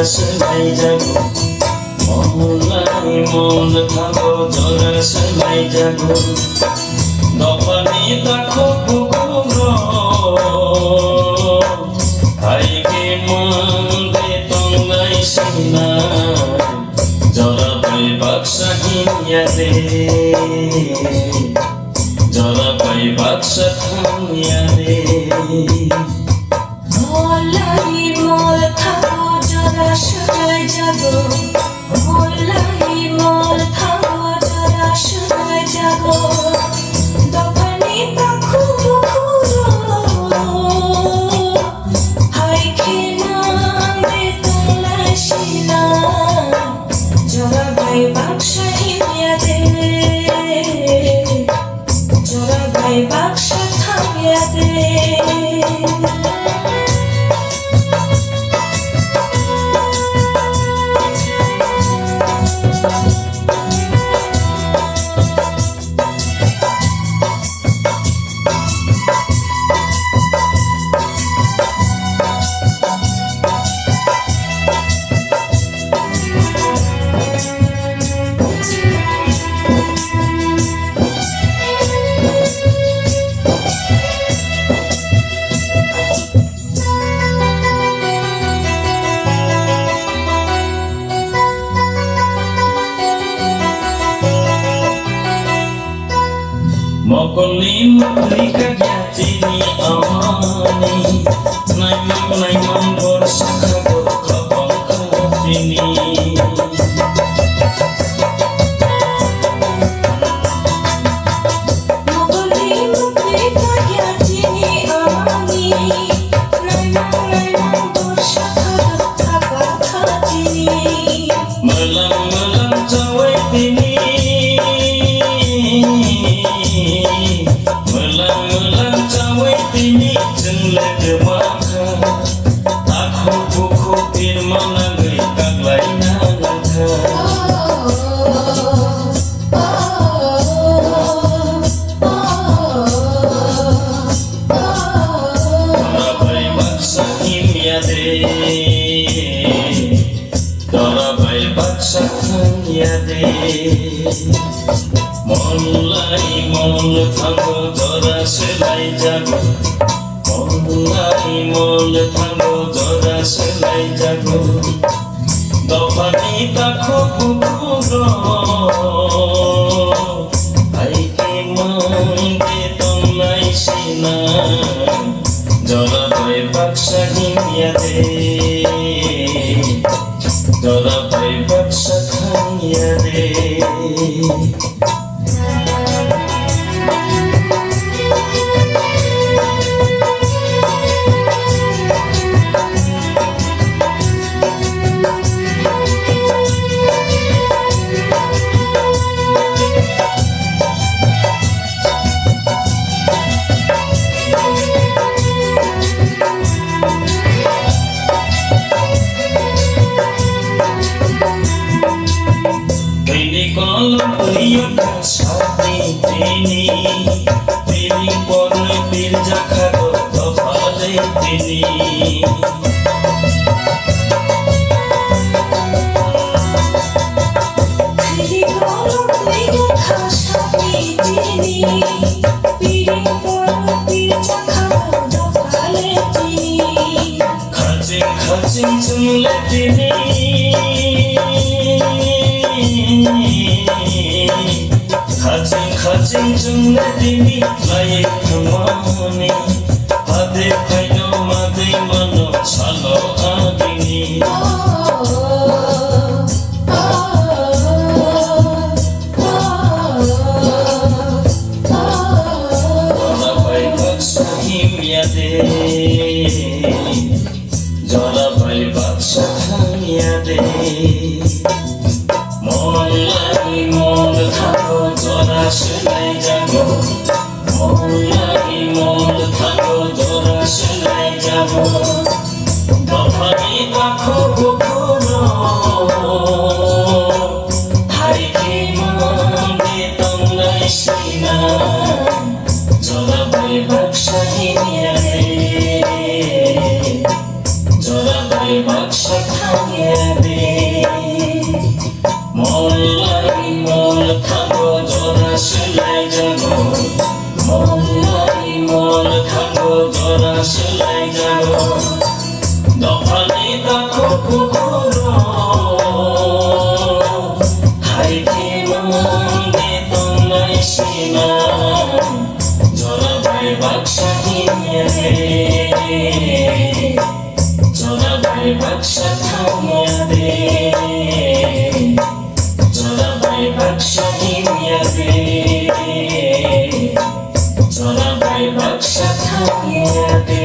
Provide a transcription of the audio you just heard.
সেলাই যাবো মহল্লাই মন খাবো জোড়া সেলাই যাবো দপানি দেখো পুকুর ভাইকে মন্দে তঙ্গাই সিনা জরা পাই বাক্সা কিনিয়া দে জরা পাই বাক্সা কিনিয়া দে মলাই মল খাবো জরা সেলাই যাবো মলাই মল খাবো জরা সেলাই যাবো দোকানে পাখু হাই খেনা দে তোলাই সিনা জরা ভাই বাক্সা কিনিয়া দে জরা ভাই বাক্সা থামিয়া দে মকলি মকলিকা চিনি আমানি নাই মন বর্ষা খাবো খাবো চিনি মকলি মকলিকা চিনি আমানি নাই মন বর্ষা খাবো চিনি মলম মলম চাওয়াই তিনি Melang cawai tini jenglek maka aku buku firman ngai kak laina langka Darabai baksa kimia de Darabai baksa kimia de মলাই মল থাকো জরা সেলাই যাবো মলাই মল থাকো জরা সেলাই যাবো দফানি দেখো পুকুর ভাইকে মন্দে তঙ্গাই সিনা জরা ভাই বাক্সা কিনিয়া দে জরা ভাই বাক্সা কিনিয়া দে Kalau beliau kasih ini, pilih warna pilih kado topale ini. Pilih kalau beliau kasih ini, pilih warna pilih kado topale ini. Kacing kacing cemlet ini. Kacing cemlet ini layak kemana hati kayu mati mano salo adini Darabai baksa kimia de Darabai baksa kimia de Mολai mol থাকো জরা সেলাই যাবো মলাই মল থাকো জরা সেলাই যাবো দফানি দেখো পুকুর ভাইকে মন্দে তঙ্গাই সিনা জরা ভাই বাক্সা কিনিয়া দে জরা ভাই বাক্সা খাইয়া ভাই বাদশাহিয়া দে জোড়া ভাই বাদশা থামিয়া দে জোড়া ভাই বাদশাহিয়া দে জোড়া ভাই বাদশা থামিয়া দে